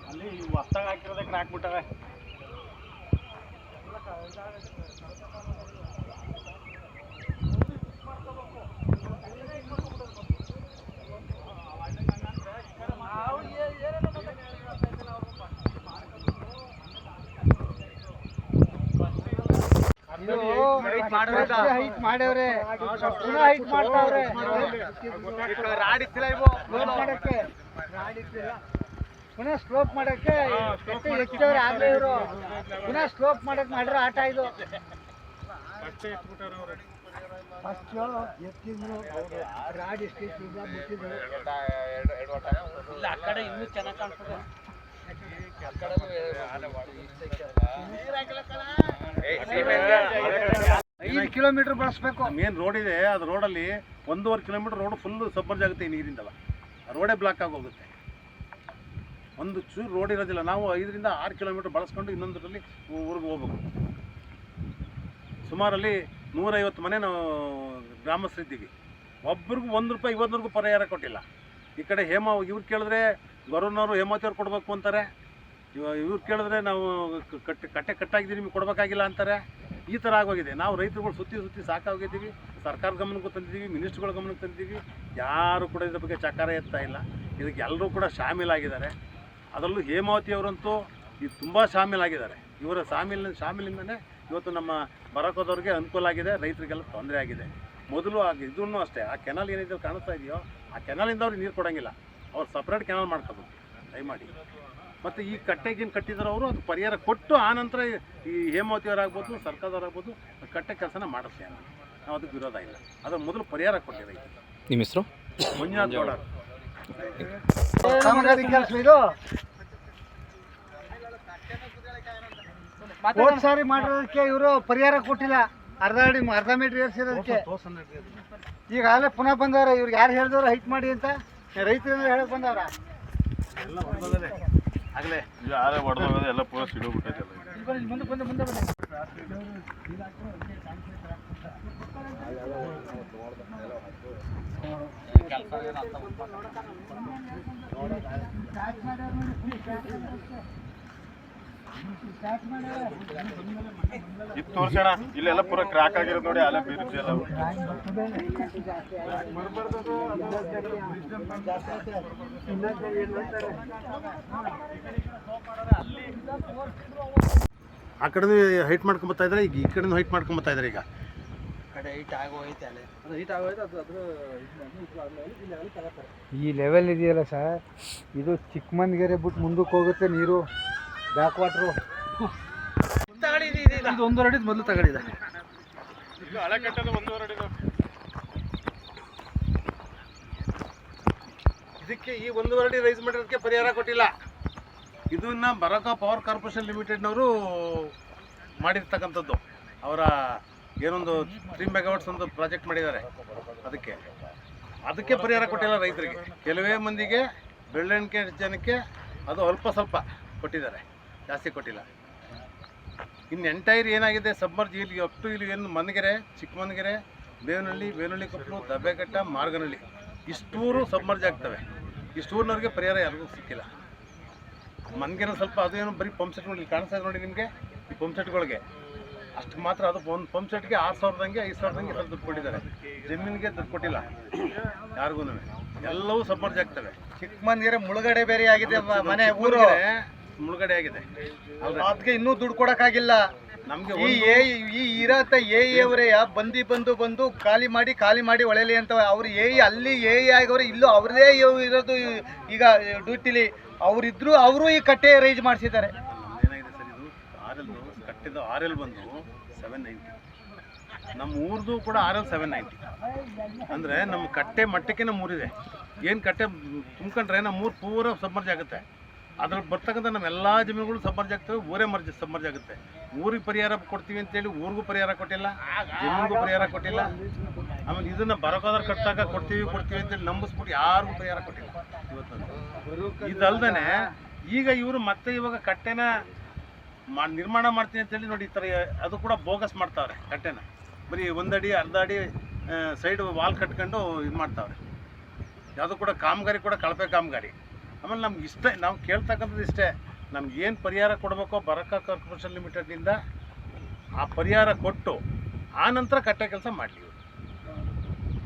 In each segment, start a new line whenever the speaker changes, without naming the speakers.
ಅಲ್ಲಿ ಹೊಸ್ತಾಗ ಹಾಕಿರೋದೇ crack ಬಿಟ್ಟವೆ.
Height ಮಾಡವ್ರೆ, height ಮಾಡ್ತಾವ್ರೆ. ಪುನಃ ಸ್ಲೋಪ್ ಮಾಡಕ್ಕೆ ಹೆಚ್ಚವ್ರೆ ಆಗ್ಲೇ ಇವರು. ಪುನಃ ಸ್ಲೋಪ್ ಮಾಡಕ್ ಮಾಡಿರೋ ಆಟ ಇದು. ಫಸ್ಟ್ ಎತ್ತಿದ್ರು ರಾಡ್ ಎಷ್ಟು ಬಿಟ್ಟಿದ್ರು. ಇಲ್ಲ ಆ ಕಡೆ ಇನ್ನೂ ಚೆನ್ನಾಗಿ ಕಾಣ್ತದೆ. 5 ಕಿಲೋಮೀಟರ್ ಬಳಸಬೇಕು.
ಮೇನ್ ರೋಡ್ ಇದೆ, ಅದು ರೋಡಲ್ಲಿ 1.5 ಕಿಲೋಮೀಟರ್ ರೋಡ್ ಫುಲ್ ಸಬ್ಬರ್ಜ್ ಆಗುತ್ತೆ. ಈ ನೀರಿಂದಲ್ಲ ರೋಡೇ ಬ್ಲಾಕ್ ಆಗಿ ಹೋಗುತ್ತೆ. ಒಂದು ಚೂರು ರೋಡ್ ಇರೋದಿಲ್ಲ. ನಾವು 5ರಿಂದ 6 ಕಿಲೋಮೀಟರ್ ಬಳಸ್ಕೊಂಡು ಇನ್ನೊಂದರಲ್ಲಿ ಊರಿಗೆ ಹೋಗ್ಬೇಕು. ಸುಮಾರಲ್ಲಿ 150 ಮನೆ ನಾವು ಗ್ರಾಮಸ್ಥರಿದ್ದೀವಿ. ಒಬ್ರಿಗೂ 1 ರೂಪಾಯಿ ಇವತ್ತಿನವರೆಗೂ ಪರಿಹಾರ ಕೊಟ್ಟಿಲ್ಲ. ಈ ಕಡೆ ಇವ್ರು ಕೇಳಿದ್ರೆ ಗೌರವನವರು ಹೇಮಾವತಿಯವ್ರು ಕೊಡಬೇಕು ಅಂತಾರೆ. ಇವ್ರು ಕೇಳಿದ್ರೆ ನಾವು ಕಟ್ಟೆ ಕಟ್ಟಾಗಿದ್ದೀವಿ ನಿಮಗೆ ಕೊಡಬೇಕಾಗಿಲ್ಲ ಅಂತಾರೆ. ಈ ಥರ ಆಗೋಗಿದೆ. ನಾವು ರೈತರುಗಳು ಸುತ್ತಿ ಸಾಕಾಗಿದ್ದೀವಿ. ಸರ್ಕಾರ ಗಮನಕ್ಕೂ ತಂದಿದ್ದೀವಿ, ಮಿನಿಸ್ಟ್ರುಗಳ ಗಮನಕ್ಕೆ ತಂದಿದ್ದೀವಿ. ಯಾರು ಕೂಡ ಇದ್ರ ಬಗ್ಗೆ ಚಕಾರ ಎತ್ತಾ ಇಲ್ಲ. ಇದಕ್ಕೆ ಎಲ್ಲರೂ ಕೂಡ ಶಾಮೀಲಾಗಿದ್ದಾರೆ. ಅದರಲ್ಲೂ ಹೇಮಾವತಿಯವರಂತೂ ಇದು ತುಂಬ ಶಾಮೀಲಾಗಿದ್ದಾರೆ. ಇವರ ಶಾಮೀಲಿಂದನೇ ಇವತ್ತು ನಮ್ಮ ಬರಕೋದವ್ರಿಗೆ ಅನುಕೂಲ ಆಗಿದೆ, ರೈತರಿಗೆಲ್ಲ ತೊಂದರೆ ಆಗಿದೆ. ಮೊದಲು ಇದನ್ನು ಅಷ್ಟೇ, ಆ ಕೆನಾಲ್ ಏನಿದೆ ಕಾಣಿಸ್ತಾ ಇದೆಯೋ ಆ ಕೆನಾಲಿಂದ ಅವ್ರಿಗೆ ನೀರು ಕೊಡೋಂಗಿಲ್ಲ. ಅವ್ರು ಸಪ್ರೇಟ್ ಕೆನಾಲ್ ಮಾಡ್ಕೋಬೇಕು ದಯಮಾಡಿ. ಮತ್ತು ಈ ಕಟ್ಟೆಗೇನು ಕಟ್ಟಿದಾರೋ ಅವರು ಅದು ಪರಿಹಾರ ಕೊಟ್ಟು ಆನಂತರ ಈ ಹೇಮಾವತಿಯವರಾಗ್ಬೋದು ಸರ್ಕಾರದವರಾಗ್ಬೋದು ಕಟ್ಟೆ ಕೆಲಸನ ಮಾಡಿಸ್ತೀವಿ. ನಾವು ಅದಕ್ಕೆ ವಿರೋಧ ಇಲ್ಲ. ಅದರ ಮೊದಲು ಪರಿಹಾರ ಕೊಟ್ಟಿದೆ.
ನಿಮ್ಮ ಹೆಸರು?
ಮಂಜುನಾಥ್ ಗೌಡ.
ಕಾಮಗಾರಿ ಕೆಲಸ ಇದು. ಹೋದ ಸಾರಿ ಮಾಡಿರೋದಕ್ಕೆ ಇವರು ಪರಿಹಾರ ಕೊಟ್ಟಿಲ್ಲ. ಅರ್ಧ ಮೀಟರ್ ಏರಿಸಿರೋದಕ್ಕೆ ಈಗಾಗಲೇ ಪುನಃ ಬಂದವ್ರೆ. ಇವ್ರಿಗೆ ಯಾರು ಹೇಳಿದವ್ರು ಹೈಟ್ ಮಾಡಿ ಅಂತ? ರೈತರಿಂದ ಹೇಳಕ್ ಬಂದವ್ರ?
ಎಲ್ಲ ಹೊಡೆದೋಗದೆ ಆಗಲೇ ಯಾರೇ ಹೊಡೆದೋಗದೆ ಎಲ್ಲ ಪೂರ ಸಿಡೋಗ್ಬಿಟ್ಟೈತೆ.
ಮುಂದೆ ಬಂದೆ
ಇದು ತೋರ್ಸೋಣ. ಇಲ್ಲೆಲ್ಲ ಪೂರ ಕ್ರಾಕ್ ಆಗಿರೋದು ನೋಡಿ. ಅಲ್ಲೇ ಬೀರುತ್ತೆ ಎಲ್ಲ. ಆ ಕಡೆ ಹೈಟ್ ಮಾಡ್ಕೊಂಬತ್ತಾ ಇದ್ದಾರೆ, ಈಗ ಈ ಕಡೆ ಹೈಟ್ ಮಾಡ್ಕೊಂಬತ್ತಾ ಇದ್ದಾರೆ. ಈಗ
ಈ ಲೆವೆಲ್ ಇದೆಯಲ್ಲ ಸರ್, ಇದು ಚಿಕ್ಕಮಂದಿಗೆರೆ ಬಿಟ್ಟು ಮುಂದಕ್ಕೆ ಹೋಗುತ್ತೆ ನೀರು. ಬ್ಯಾಕ್ ವಾಟ್ರು ಇದು 1.5 ಅಡಿ ಮೊದಲು ತಗೊಂಡಿದೆ.
ಹಳೆ ಕಟ್ಟದ 1.5 ಅಡಿ. ಇದಕ್ಕೆ ಈ 1.5 ಅಡಿ ರೈಸ್ ಮಾಡಿರೋದಕ್ಕೆ ಪರಿಹಾರ ಕೊಟ್ಟಿಲ್ಲ. ಇದನ್ನ ಬರಕ ಪವರ್ ಕಾರ್ಪೊರೇಷನ್ ಲಿಮಿಟೆಡ್ನವರು ಮಾಡಿರ್ತಕ್ಕಂಥದ್ದು. ಅವರ ಏನೊಂದು 3 ಮೆಗಾವಾಟ್ಸ್ ಒಂದು ಪ್ರಾಜೆಕ್ಟ್ ಮಾಡಿದ್ದಾರೆ. ಅದಕ್ಕೆ ಪರಿಹಾರ ಕೊಟ್ಟಿಲ್ಲ ರೈತರಿಗೆ. ಕೆಲವೇ ಮಂದಿಗೆ ಬೆಳ್ಳೆಣಿಕೆ ಜನಕ್ಕೆ ಅದು ಅಲ್ಪ ಸ್ವಲ್ಪ ಕೊಟ್ಟಿದ್ದಾರೆ, ಜಾಸ್ತಿ ಕೊಟ್ಟಿಲ್ಲ. ಇನ್ನು ಎಂಟೈರ್ ಏನಾಗಿದೆ ಸಬ್ಮರ್ಜ್ ಇಲ್ಲಿ ಅಪ್ ಇಲ್ಲಿ ಏನು ಮನ್ಗೆರೆ, ಚಿಕ್ಕಮಂದಿಗೆರೆ, ಬೇವನಹಳ್ಳಿ ಕೊಪ್ಪಲು, ದಬ್ಬೆಘಟ್ಟ, ಮಾರ್ಗನಹಳ್ಳಿ ಇಷ್ಟೂರು ಸಬ್ಮರ್ಜ್ ಆಗ್ತವೆ. ಇಷ್ಟೂರಿನವ್ರಿಗೆ ಪರಿಹಾರ ಯಾರಿಗೂ ಸಿಕ್ಕಿಲ್ಲ. ಮನ್ಗೆರೆ ಸ್ವಲ್ಪ ಅದೇನು ಬರೀ ಪಂಪ್ ಸೆಟ್ಗಳು ಇಲ್ಲಿ ಕಾಣಿಸ್ತಾ ಇದೆ ನೋಡಿ ನಿಮಗೆ. ಈ ಪಂಪ್ ಸೆಟ್ಗಳಿಗೆ ಅಷ್ಟು ಮಾತ್ರ. ಅದು ಒಂದು ಪಂಪ್ ಸೆಟ್ಗೆ 6,000ದಂಗೆ 5,000ದಂಗೆ ದುಡ್ಡು ಕೊಟ್ಟಿದ್ದಾರೆ. ಜಮೀನಿಗೆ ದುಡ್ಡು ಕೊಟ್ಟಿಲ್ಲ ಯಾರಿಗೂ. ಎಲ್ಲವೂ ಸಬ್ಮರ್ಜ್ ಆಗ್ತವೆ.
ಚಿಕ್ಕಮಂದಿಗೆರೆ ಮುಳುಗಡೆ ಬೇರೆ ಆಗಿದೆ, ಮನೆ ಊರು
ಮುಳುಗಡೆ ಆಗಿದೆ.
ಅದಕ್ಕೆ ಇನ್ನೂ ದುಡ್ಡು ಕೊಡೋಕ್ಕಾಗಿಲ್ಲ ನಮಗೆ. ಈ ಇರತ್ತ ಅವರೇ ಬಂದು ಖಾಲಿ ಮಾಡಿ ಒಳೆಯಲಿ ಅಂತ ಅವ್ರು ಅಲ್ಲಿ ಆಗವ್ರೆ. ಇಲ್ಲೂ ಅವ್ರದೇ ಇರೋದು ಈಗ ಡ್ಯೂಟಿಲಿ. ಅವರಿದ್ರು ಅವರು ಈ ಕಟ್ಟೆ ರೈಸ್ ಮಾಡಿಸಿದ್ದಾರೆ.
ಏನಾಗಿದೆ ಸರ್, ಇದು ಕಟ್ಟಿದ RL ಬಂದು 790. ನಮ್ಮ ಊರ್ದು ಕೂಡ RL 790. ಅಂದರೆ ನಮ್ಮ ಕಟ್ಟೆ ಮಟ್ಟಕ್ಕೆ ನಮ್ಮ ಊರಿದೆ. ಏನು ಕಟ್ಟೆ ತುಂಬ್ಕೊಂಡ್ರೆ ನಮ್ಮ ಊರು ಪೂರ ಸಬ್ಮರ್ಜ್ ಆಗುತ್ತೆ. ಅದ್ರಲ್ಲಿ ಬರ್ತಕ್ಕಂಥ ನಮ್ಮ ಎಲ್ಲ ಜಮೀನುಗಳು ಸಬ್ಮರ್ಜ್ ಆಗ್ತವೆ, ಊರೇ ಸಬ್ಮರ್ಜ್ ಆಗುತ್ತೆ. ಊರಿಗೆ ಪರಿಹಾರ ಕೊಡ್ತೀವಿ ಅಂತೇಳಿ ಊರಿಗೂ ಪರಿಹಾರ ಕೊಟ್ಟಿಲ್ಲ, ಜಮೀನಿಗೂ ಪರಿಹಾರ ಕೊಟ್ಟಿಲ್ಲ. ಆಮೇಲೆ ಇದನ್ನು ಬರಕೋದ್ರೆ ಕಟ್ಟಾಗ ಕೊಡ್ತೀವಿ ಅಂತೇಳಿ ನಂಬಿಸ್ಬಿಟ್ಟು ಯಾರಿಗೂ ಪರಿಹಾರ ಕೊಟ್ಟಿಲ್ಲ ಇವತ್ತು. ಇದಲ್ದೇ ಈಗ ಇವರು ಮತ್ತೆ ಇವಾಗ ಕಟ್ಟೆನ ನಿರ್ಮಾಣ ಮಾಡ್ತೀನಿ ಅಂತೇಳಿ ನೋಡಿ ಈ ಥರ ಅದು ಕೂಡ ಬೋಗಸ್ ಮಾಡ್ತಾವ್ರೆ. ಕಟ್ಟೆನ ಬರೀ 1 ಅಡಿ, ಅರ್ಧ ಅಡಿ ಸೈಡ್ ವಾಲ್ ಕಟ್ಕೊಂಡು ಇದು ಮಾಡ್ತಾವ್ರೆ. ಯಾವುದೂ ಕೂಡ ಕಾಮಗಾರಿ ಕೂಡ ಕಳಪೆ ಕಾಮಗಾರಿ. ಆಮೇಲೆ ನಮ್ಗೆ ಇಷ್ಟೇ ನಾವು ಕೇಳ್ತಕ್ಕಂಥದ್ದು ಇಷ್ಟೇ, ನಮ್ಗೇನು ಪರಿಹಾರ ಕೊಡಬೇಕೋ ಬರಕ್ಕ ಕಾರ್ಪೊರೇಷನ್ ಲಿಮಿಟೆಡ್ನಿಂದ ಆ ಪರಿಹಾರ ಕೊಟ್ಟು ಆ ನಂತರ ಕಟ್ಟೆ ಕೆಲಸ ಮಾಡಲಿ.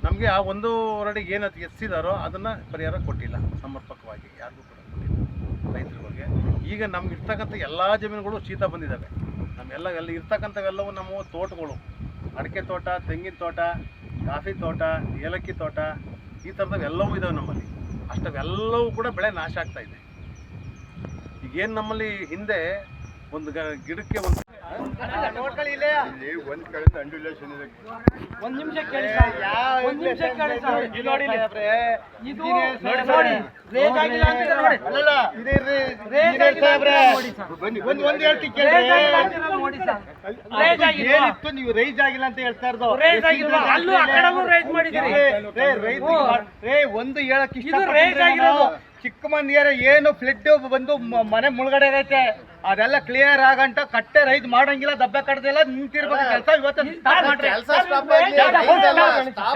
ನಮಗೆ ಆ 1.5 ಅಡಿಗೆ ಏನು ಎತ್ತಿದಾರೋ ಅದನ್ನು ಪರಿಹಾರ ಕೊಟ್ಟಿಲ್ಲ ಸಮರ್ಪಕವಾಗಿ, ಯಾರಿಗೂ ಕೂಡ ಕೊಟ್ಟಿಲ್ಲ ರೈತರಿಗೆ. ಈಗ ನಮ್ಗೆ ಇರ್ತಕ್ಕಂಥ ಎಲ್ಲ ಜಮೀನುಗಳು ಶೀತ ಬಂದಿದ್ದಾವೆ. ಎಲ್ಲ ಇರ್ತಕ್ಕಂಥವೆಲ್ಲವೂ ನಮ್ಮ ತೋಟಗಳು, ಅಡಿಕೆ ತೋಟ, ತೆಂಗಿನ ತೋಟ, ಕಾಫಿ ತೋಟ, ಏಲಕ್ಕಿ ತೋಟ, ಈ ಥರದವೆಲ್ಲವೂ ಇದ್ದಾವೆ ನಮ್ಮಲ್ಲಿ. ಅಷ್ಟವೆಲ್ಲವೂ ಕೂಡ ಬೆಳೆ ನಾಶ ಆಗ್ತಾ ಇದೆ. ಈಗೇನು ನಮ್ಮಲ್ಲಿ ಹಿಂದೆ ಒಂದು ಗಿಡಕ್ಕೆ ಒಂದು
ನೋಡ್ಕೊಳ್ಳಿ ಇಲ್ಲೇ
ಒಂದು ಕಡೆ ಅಂಡುಲೇಷನ್ ಇದೆ.
ಒಂದ್ ನಿಮಿಷ ಕೇಳಿ ಸರ್. ಒಂದ್ ನಿಮಿಷ ಕೇಳಿ ಸರ್. ಇದು ನೋಡಿ ರೇಜ್ ಆಗಿಲ್ಲ ಅಂತ ನೋಡಿ.
ಅಲ್ಲಲ್ಲ
ರೇಜ್ ಆಗಿಲ್ಲ ಅಂತ ನೋಡಿ ಸರ್.
ಒಂದ್ ಹೇಳ್ತಿ ಕೇಳಿ.
ರೇಜ್ ಆಗಿಲ್ಲ ಅಂತ ನೋಡಿ ಸರ್. ರೇಜ್ ಆಗಿಲ್ಲ.
ಏನಿತ್ತು ನೀವು ರೈಸ್ ಆಗಿಲ್ಲ ಅಂತ ಹೇಳ್ತಾ ಇರೋದು?
ರೇಜ್ ಆಗಿಲ್ಲ. ಅಲ್ಲೂ ಆ ಕಡೆಗೂ ರೇಜ್ ಮಾಡಿದಿರಿ.
ಒಂದು ಹೇಳಕ್
ಇದು ರೇಜ್ ಆಗಿರೋದು.
ಚಿಕ್ಕಮಂದಿಗೆ ಏನು ಫ್ಲಡ್ ಬಂದು ಮನೆ ಮುಳುಗಡೆ ಆಗೈತೆ, ಅದೆಲ್ಲ ಕ್ಲಿಯರ್ ಆಗಂಟ ಕಟ್ಟೆ ರೈಸ್ ಮಾಡಂಗಿಲ್ಲ, ದಬ್ಬೆ ಕಟ್ಟದಿಲ್ಲ, ನಿಂತಿರ್ಬೇಕು ಕೆಲಸ. ಇವತ್ತು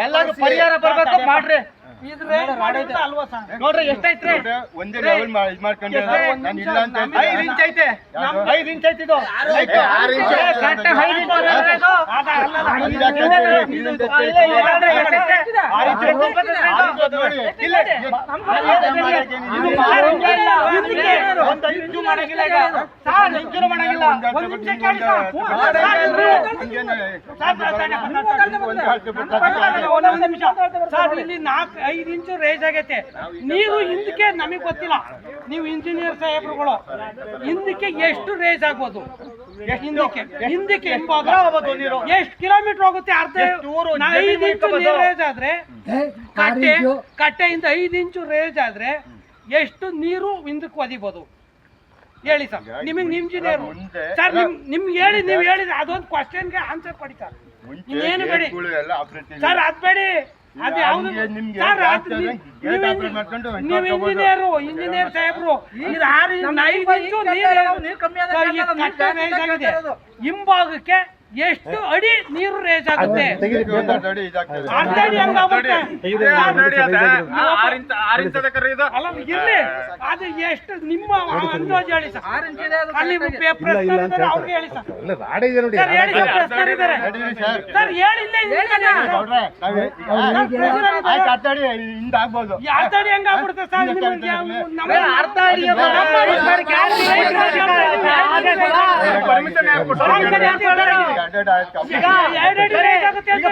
ಎಲ್ಲರೂ ಪರಿಹಾರ ಬರ್ಬೇಕು ಮಾಡ್ರಿ.
ಇದು ರೇಜ್ ಮಾಡಿದ್ರೆ ಅಲ್ವಾ ಸರ್?
ನೋಡ್ರಿ ಎಷ್ಟೈತ್ರಿ?
ಒಂದೇ ಲೆವೆಲ್ ಮಾಡ್ಕೊಂಡೆ ನಾನು ಇಲ್ಲ ಅಂತ
5 ಇಂಚ್ ಐತೆ. 5 ಇಂಚ್ ಐತೆ ಇದು.
ಐತೆ, 6 ಇಂಚ್.
ಕರೆಕ್ಟ್ 5 ಇಂಚ್ ಬರೋದು ಇದು.
ಸರ್ ಇಲ್ಲಿ 4-5 ಇಂಚು ರೇಜ್ ಆಗೈತೆ. ನೀರು ಹಿಂದಕ್ಕೆ ನಮಗೆ ಗೊತ್ತಿಲ್ಲ, ನೀವು ಇಂಜಿನಿಯರ್ ಸಾಹೇಬ್ರುಗಳು ಹಿಂದಕ್ಕೆ ಎಷ್ಟು ರೇಜ್ ಆಗ್ಬೋದು? ಹಿಂದಕ್ಕೆ ಹಿಂಭಾಗ ಎಷ್ಟು ಕಿಲೋಮೀಟರ್ ಹೋಗುತ್ತೆ? 5 ಇಂಚು ರೇಜ್ ಆದ್ರೆ ಕಟ್ಟೆಯಿಂದ 5 ಇಂಚು ರೇಜ್ ಆದ್ರೆ ಎಷ್ಟು ನೀರು ಹಿಂದಕ್ಕೆ ಒದಿಬೋದು ಹೇಳಿ ಸರ್? ನಿಮಗೆ ಇಂಜಿನಿಯರ್ ಸರ್ ನಿಮ್ಗೆ ಹೇಳಿ, ನೀವು ಹೇಳಿದ್ರೆ ಅದೊಂದು ಕ್ವಶನ್ಗೆ ಆನ್ಸರ್ ಕೊಡಿ ಸರ್. ಇನ್ನೇನು ಬೇಡಿ ಸರ್, ಅದ್ ಬೇಡಿ. ಅದು ಯಾವ್ದು ಸರ್? ನೀವು ಇಂಜಿನಿಯರ್ ಸಾಹೇಬ್ರು, ಇದು 5 ಇಂಚು ನೀರು ಹಿಂಭಾಗಕ್ಕೆ ಎಷ್ಟು ಅಡಿ ನೀರು ರೇಜ್ ಆಗುತ್ತೆ? ಅರ್ಧ ಅಡಿ ಹಂಗಾಗುತ್ತೆ. ಅಲ್ಲ ಇರ್ಲಿ, ಅದು ಎಷ್ಟು ನಿಮ್ಮ ಅಂದಾಜು ಹೇಳಿ ಸರ್. ಅಲ್ಲಿ ಪ್ರಶ್ನೆ ಅವ್ರಿಗೆ ಹೇಳಿ ಸರ್. ಸರ್ ಹೇಳಿ ಸರ್, ಪ್ರಶ್ನೆ ಇದ್ದಾರೆ ಸರ್, ಹೇಳಿಲ್ಲ.
ಆಗ್ಬೋದು.
ಅರ್ಧ ಅಡಿ ಹೆಂಗಾಗ್ಬಿಡುತ್ತೆ ಸರ್? ನಿಮಗೆ
ಅರ್ಧ ಅಡಿ
ಈಗ 2 ಅಡಿ ರೇಜ್ ಆಗುತ್ತೆ ಅಂತ